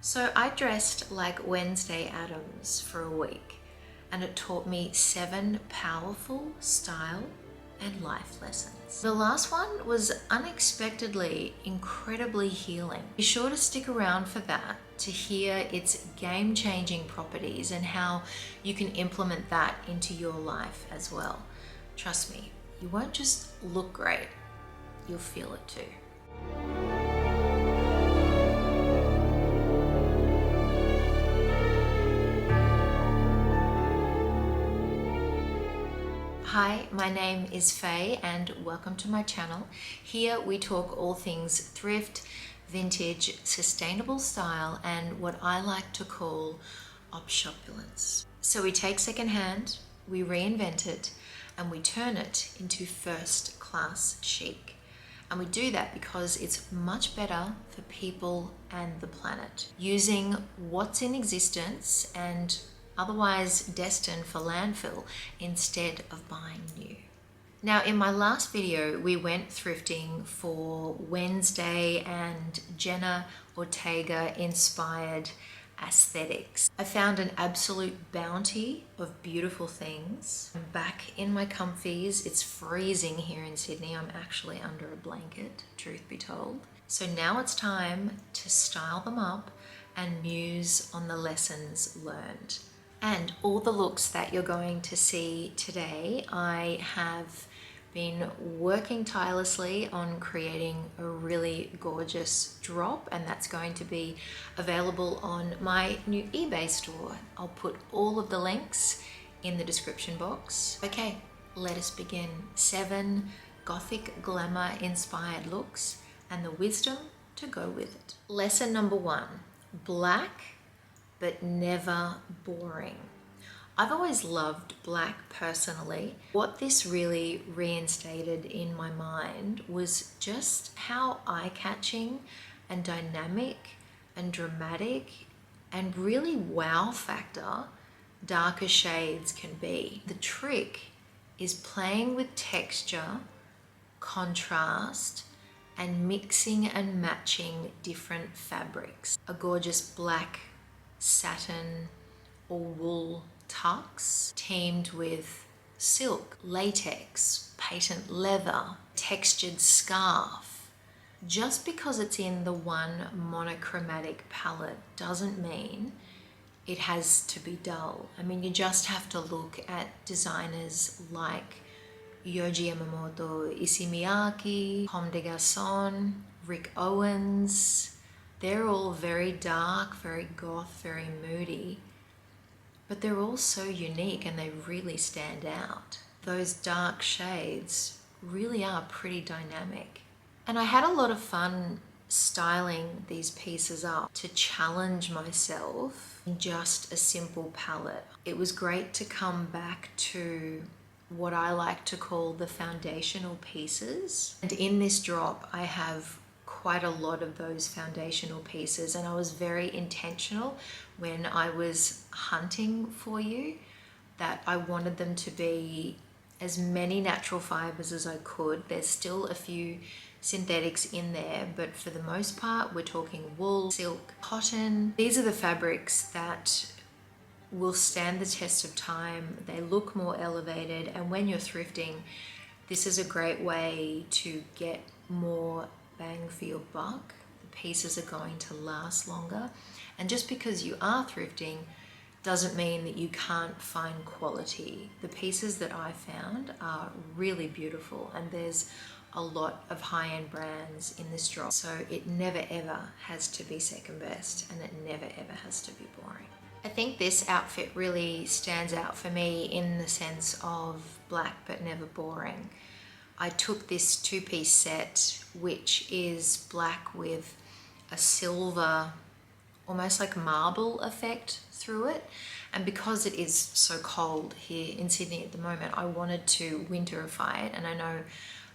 So I dressed like Wednesday Addams for a week, and it taught me 7 powerful style and life lessons. The last one was unexpectedly incredibly healing. Be sure to stick around for that to hear its game-changing properties and how you can implement that into your life as well. Trust me, you won't just look great, you'll feel it too. Hi, my name is Faye and welcome to my channel. Here we talk all things thrift, vintage, sustainable style, and what I like to call opshopulence. So we take secondhand, we reinvent it, and we turn it into first class chic. And we do that because it's much better for people and the planet. Using what's in existence and otherwise destined for landfill instead of buying new. Now, in my last video, we went thrifting for Wednesday and Jenna Ortega inspired aesthetics. I found an absolute bounty of beautiful things. I'm back in my comfies. It's freezing here in Sydney. I'm actually under a blanket, truth be told. So now it's time to style them up and muse on the lessons learned. And all the looks that you're going to see today, I have been working tirelessly on creating a really gorgeous drop, and that's going to be available on my new eBay store. I'll put all of the links in the description box. Okay, let us begin. 7 Gothic Glamour inspired looks and the wisdom to go with it. Lesson number 1, black but never boring. I've always loved black personally. What this really reinstated in my mind was just how eye-catching and dynamic and dramatic and really wow factor darker shades can be. The trick is playing with texture, contrast, and mixing and matching different fabrics. A gorgeous black satin or wool tux teamed with silk, latex, patent leather, textured scarf. Just because it's in the one monochromatic palette doesn't mean it has to be dull. I mean, you just have to look at designers like Yohji Yamamoto, Issey Miyake, Comme des Garçons, Rick Owens. They're all very dark, very goth, very moody, but they're all so unique and they really stand out. Those dark shades really are pretty dynamic. And I had a lot of fun styling these pieces up to challenge myself in just a simple palette. It was great to come back to what I like to call the foundational pieces. And in this drop, I have quite a lot of those foundational pieces, and I was very intentional when I was hunting for you that I wanted them to be as many natural fibers as I could. There's still a few synthetics in there, but for the most part we're talking wool, silk, cotton. These are the fabrics that will stand the test of time. They look more elevated, and when you're thrifting, this is a great way to get more bang for your buck. The pieces are going to last longer, and just because you are thrifting doesn't mean that you can't find quality. The pieces that I found are really beautiful, and there's a lot of high-end brands in this drop, so it never ever has to be second best, and it never ever has to be boring. I think this outfit really stands out for me in the sense of black but never boring. I took this 2-piece set, which is black with a silver, almost like marble effect through it. And because it is so cold here in Sydney at the moment, I wanted to winterify it. And I know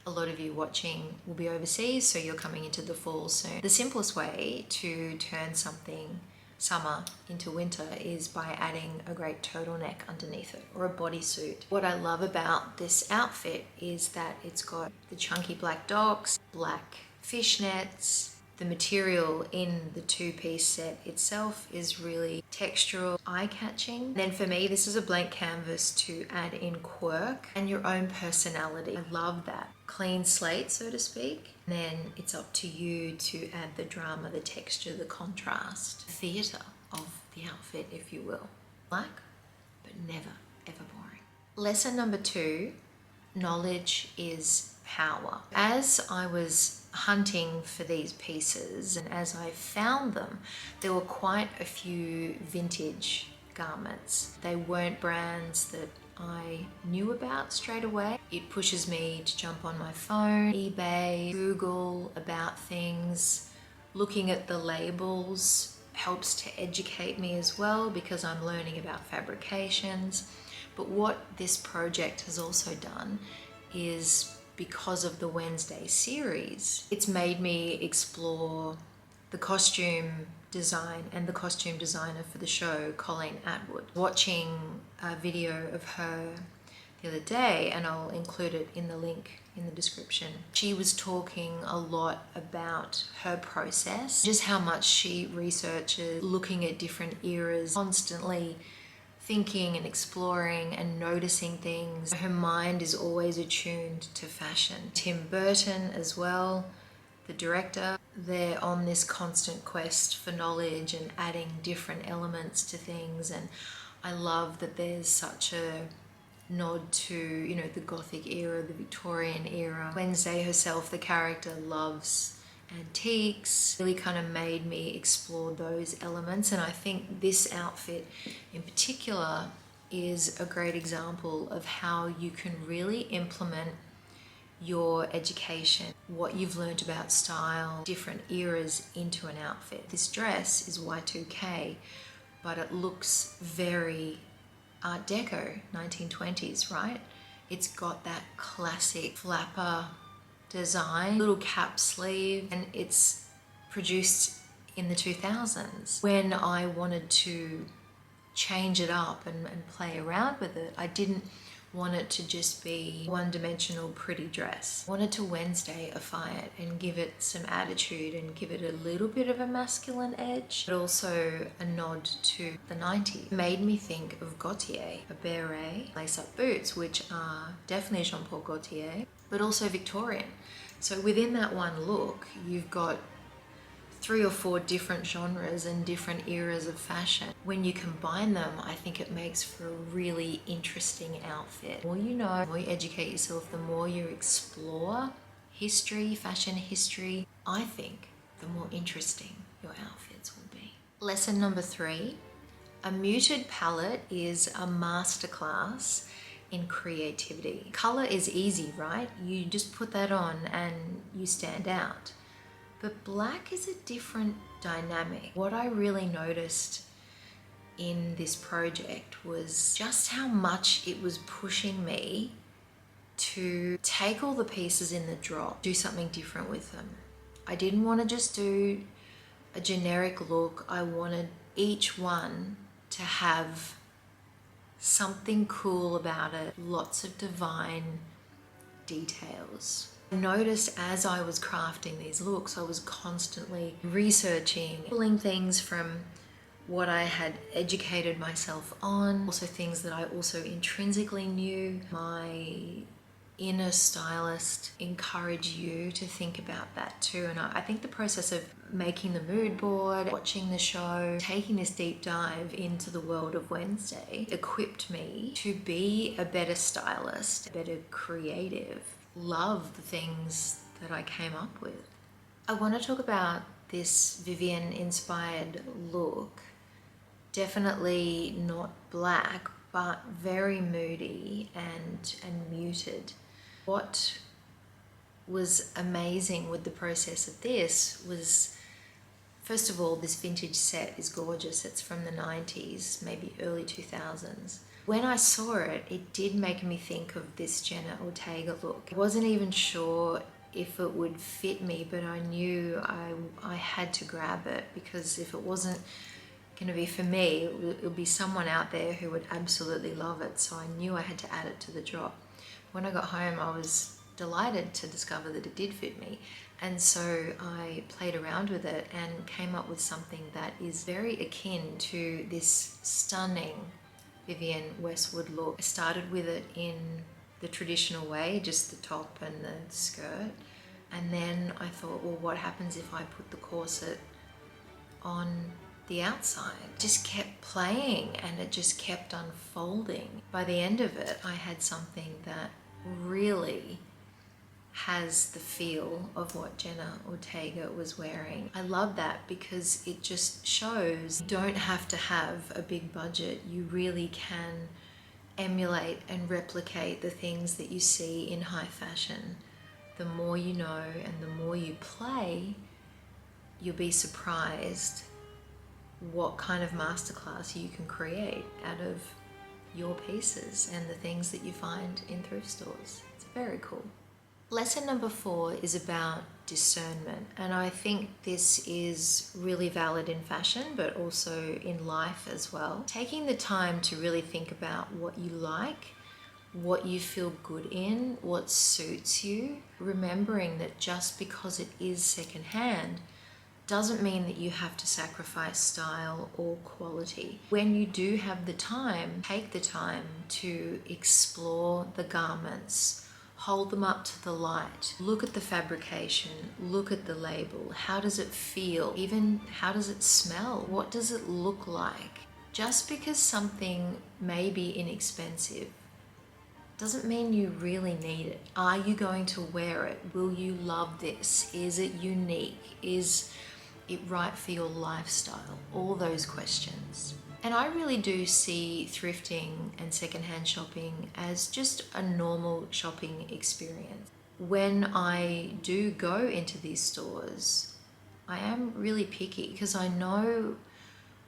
a lot of you watching will be overseas, so you're coming into the fall soon. The simplest way to turn something summer into winter is by adding a great turtleneck underneath it, or a bodysuit. What I love about this outfit is that it's got the chunky black docks, black fishnets, The material in the two-piece set itself is really textural, eye-catching. Then for me, this is a blank canvas to add in quirk and your own personality. I love that. Clean slate, so to speak. And then it's up to you to add the drama, the texture, the contrast, the theatre of the outfit, if you will. Black, but never, ever boring. Lesson number 2, knowledge is power. As I was hunting for these pieces and as I found them, there were quite a few vintage garments. They weren't brands that I knew about straight away. It pushes me to jump on my phone, eBay, Google about things. Looking at the labels helps to educate me as well because I'm learning about fabrications. But what this project has also done is, because of the Wednesday series, it's made me explore the costume design and the costume designer for the show, Colleen Atwood. Watching a video of her the other day, and I'll include it in the link in the description, she was talking a lot about her process, just how much she researches, looking at different eras, constantly thinking and exploring and noticing things. Her mind is always attuned to fashion. Tim Burton as well, the director, they're on this constant quest for knowledge and adding different elements to things. And I love that there's such a nod to, you know, the Gothic era, the Victorian era. Wednesday herself, the character, loves antiques. Really kind of made me explore those elements, and I think this outfit in particular is a great example of how you can really implement your education, what you've learned about style, different eras into an outfit. This dress is Y2K, but it looks very Art Deco, 1920s, right? It's got that classic flapper design, little cap sleeve, and it's produced in the 2000s. When I wanted to change it up and play around with it, I didn't want it to just be one-dimensional pretty dress. I wanted to Wednesday-ify it and give it some attitude and give it a little bit of a masculine edge, but also a nod to the 90s. It made me think of Gaultier, a beret, lace-up boots, which are definitely Jean-Paul Gaultier, but also Victorian. So within that one look, you've got 3 or 4 different genres and different eras of fashion. When you combine them, I think it makes for a really interesting outfit. The more you know, the more you educate yourself, the more you explore history, fashion history, I think the more interesting your outfits will be. Lesson number 3, a muted palette is a masterclass in creativity. Color is easy, right? You just put that on and you stand out. But black is a different dynamic. What I really noticed in this project was just how much it was pushing me to take all the pieces in the drop, do something different with them. I didn't want to just do a generic look. I wanted each one to have something cool about it, lots of divine details. I noticed as I was crafting these looks, I was constantly researching, pulling things from what I had educated myself on, also things that I also intrinsically knew. My inner stylist encouraged you to think about that too. And I think the process of making the mood board, watching the show, taking this deep dive into the world of Wednesday equipped me to be a better stylist, a better creative, love the things that I came up with. I want to talk about this Vivienne inspired look. Definitely not black, but very moody and muted. What was amazing with the process of this was, first of all, this vintage set is gorgeous. It's from the 90s, maybe early 2000s. When I saw it, it did make me think of this Jenna Ortega look. I wasn't even sure if it would fit me, but I knew I had to grab it, because if it wasn't going to be for me, it would be someone out there who would absolutely love it. So I knew I had to add it to the drop. When I got home, I was delighted to discover that it did fit me. And so I played around with it and came up with something that is very akin to this stunning Vivienne Westwood look. I started with it in the traditional way, just the top and the skirt. And then I thought, well, what happens if I put the corset on the outside? Just kept playing and it just kept unfolding. By the end of it, I had something that really has the feel of what Jenna Ortega was wearing. I love that because it just shows you don't have to have a big budget. You really can emulate and replicate the things that you see in high fashion. The more you know and the more you play, you'll be surprised what kind of masterclass you can create out of your pieces and the things that you find in thrift stores. It's very cool. Lesson number 4 is about discernment, and I think this is really valid in fashion but also in life as well. Taking the time to really think about what you like, what you feel good in, what suits you, remembering that just because it is secondhand doesn't mean that you have to sacrifice style or quality. When you do have the time, take the time to explore the garments, hold them up to the light, look at the fabrication, look at the label. How does it feel? Even how does it smell? What does it look like? Just because something may be inexpensive doesn't mean you really need it. Are you going to wear it? Will you love this? Is it unique? Is it right for your lifestyle? All those questions. And I really do see thrifting and secondhand shopping as just a normal shopping experience. When I do go into these stores, I am really picky because I know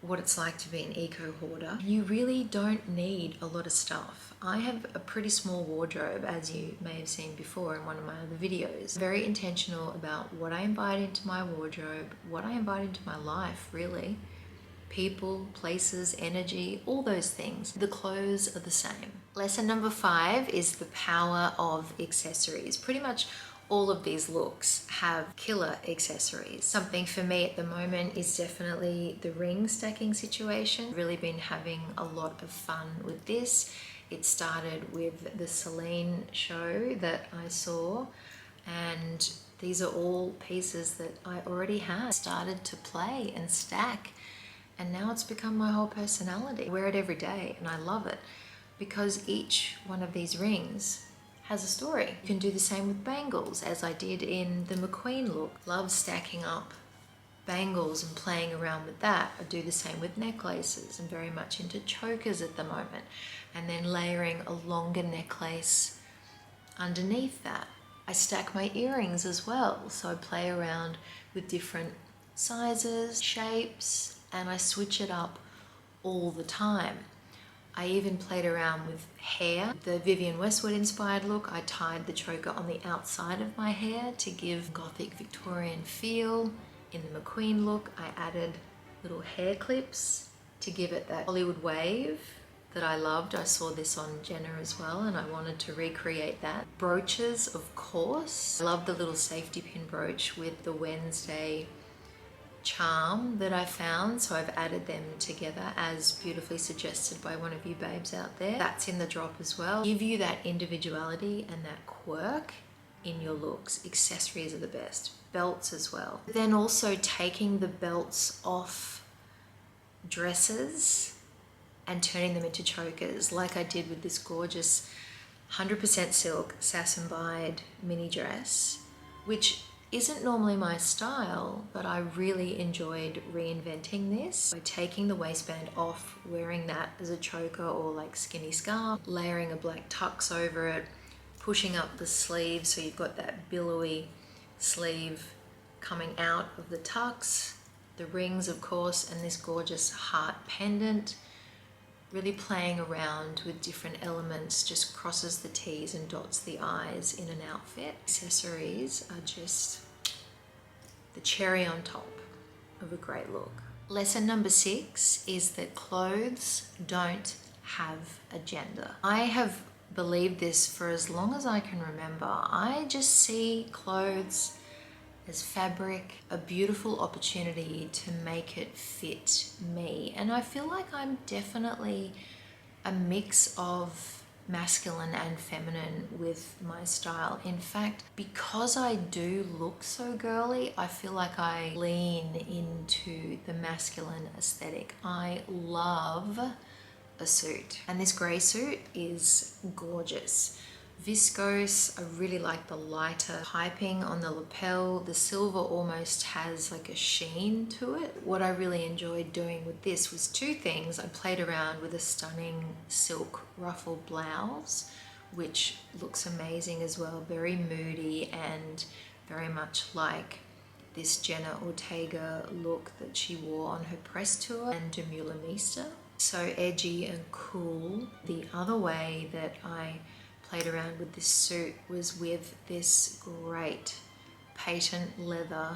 what it's like to be an eco hoarder. You really don't need a lot of stuff. I have a pretty small wardrobe, as you may have seen before in one of my other videos. Very intentional about what I invite into my wardrobe, what I invite into my life, really. People, places, energy, all those things. The clothes are the same. Lesson number 5 is the power of accessories. Pretty much all of these looks have killer accessories. Something for me at the moment is definitely the ring stacking situation. Really been having a lot of fun with this. It started with the Celine show that I saw, and these are all pieces that I already had. Started to play and stack, and now it's become my whole personality. I wear it every day and I love it because each one of these rings has a story. You can do the same with bangles, as I did in the McQueen look. Love stacking up bangles and playing around with that. I do the same with necklaces. I'm very much into chokers at the moment, and then layering a longer necklace underneath that. I stack my earrings as well, so I play around with different sizes, shapes, and I switch it up all the time. I even played around with hair. The Vivienne Westwood inspired look, I tied the choker on the outside of my hair to give Gothic Victorian feel. In the McQueen look, I added little hair clips to give it that Hollywood wave that I loved. I saw this on Jenna as well, and I wanted to recreate that. Brooches, of course. I love the little safety pin brooch with the Wednesday charm that I found, so I've added them together as beautifully suggested by one of you babes out there. That's in the drop as well. Give you that individuality and that quirk in your looks. Accessories are the best. Belts as well. Then also taking the belts off dresses and turning them into chokers, like I did with this gorgeous 100% silk Sassenbide mini dress, which isn't normally my style, but I really enjoyed reinventing this by taking the waistband off, wearing that as a choker or like skinny scarf, layering a black tux over it, pushing up the sleeve so you've got that billowy sleeve coming out of the tux, the rings of course, and this gorgeous heart pendant. Really playing around with different elements, just crosses the T's and dots the I's in an outfit. Accessories are just the cherry on top of a great look. Lesson number 6 is that clothes don't have a gender. I have believed this for as long as I can remember. I just see clothes as fabric, a beautiful opportunity to make it fit me. And I feel like I'm definitely a mix of masculine and feminine with my style. In fact, because I do look so girly, I feel like I lean into the masculine aesthetic. I love a suit, and this grey suit is gorgeous. Viscose. I really like the lighter piping on the lapel. The silver almost has like a sheen to it. What I really enjoyed doing with this was two things. I played around with a stunning silk ruffle blouse, which looks amazing as well. Very moody and very much like this Jenna Ortega look that she wore on her press tour and Demula Mista. So edgy and cool. The other way that I played around with this suit was with this great patent leather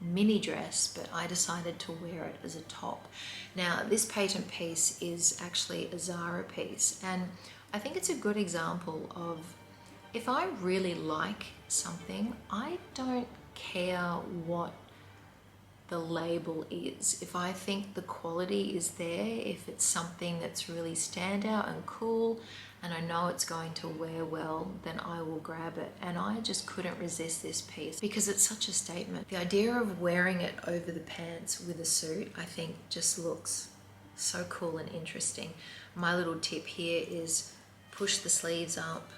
mini dress, but I decided to wear it as a top. Now, this patent piece is actually a Zara piece, and I think it's a good example of, if I really like something, I don't care what the label is. If I think the quality is there, if it's something that's really standout and cool, and I know it's going to wear well, then I will grab it. And I just couldn't resist this piece because it's such a statement. The idea of wearing it over the pants with a suit, I think just looks so cool and interesting. My little tip here is push the sleeves up,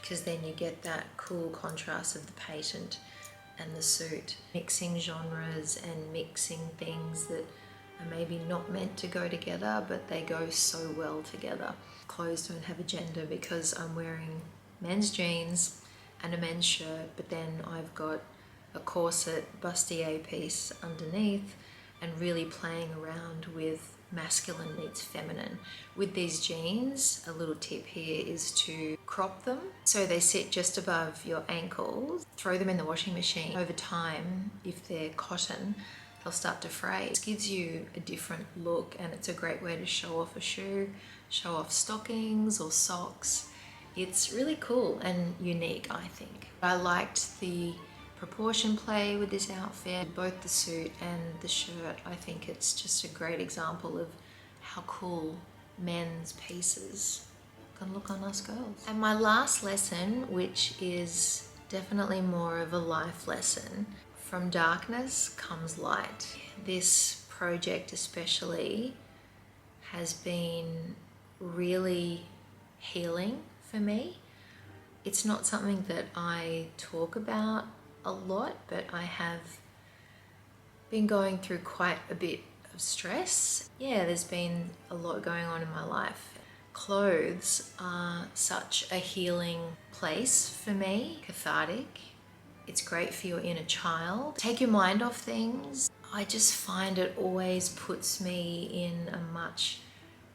because then you get that cool contrast of the patent and the suit. Mixing genres and mixing things that are maybe not meant to go together, but they go so well together. Clothes don't have a gender because I'm wearing men's jeans and a men's shirt, but then I've got a corset bustier piece underneath, and really playing around with masculine meets feminine. With these jeans, a little tip here is to crop them so they sit just above your ankles. Throw them in the washing machine. Over time, if they're cotton, they'll start to fray. It gives you a different look, and it's a great way to show off a shoe, show off stockings or socks. It's really cool and unique, I think. I liked the proportion play with this outfit, both the suit and the shirt. I think it's just a great example of how cool men's pieces can look on us girls. And my last lesson, which is definitely more of a life lesson: from darkness comes light. This project especially has been really healing for me. It's not something that I talk about a lot, but I have been going through quite a bit of stress. Yeah, there's been a lot going on in my life. Clothes are such a healing place for me, cathartic. It's great for your inner child. Take your mind off things. I just find it always puts me in a much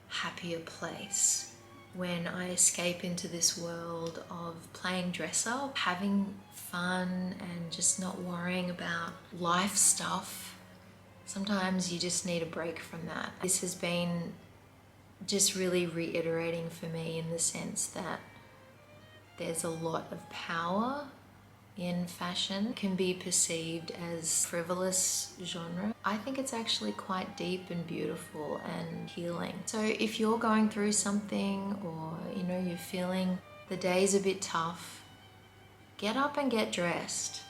happier place when I escape into this world of playing dress up, having fun, and just not worrying about life stuff. Sometimes you just need a break from that. This has been just really reiterating for me in the sense that there's a lot of power in fashion. It can be perceived as frivolous genre. I think it's actually quite deep and beautiful and healing. So if you're going through something, or you're feeling the day's a bit tough, get up and get dressed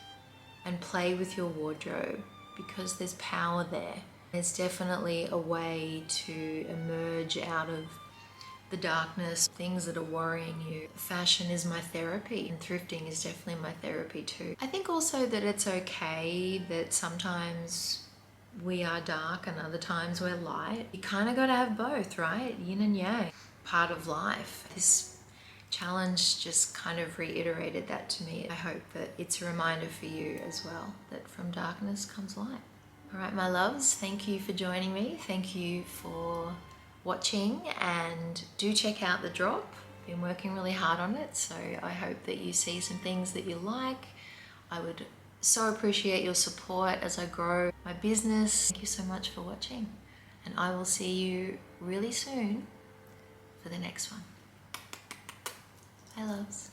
and play with your wardrobe, because there's power there. There's definitely a way to emerge out of the darkness, things that are worrying you. Fashion is my therapy, and thrifting is definitely my therapy too. I think also that it's okay that sometimes we are dark and other times we're light. You kind of got to have both, right? Yin and yang, part of life. This challenge just kind of reiterated that to me. I hope that it's a reminder for you as well, that from darkness comes light. All right, my loves, thank you for joining me. Thank you for watching, and do check out the drop. Been working really hard on it, so I hope that you see some things that you like. I would so appreciate your support as I grow my business. Thank you so much for watching, and I will see you really soon for the next one. Bye, loves.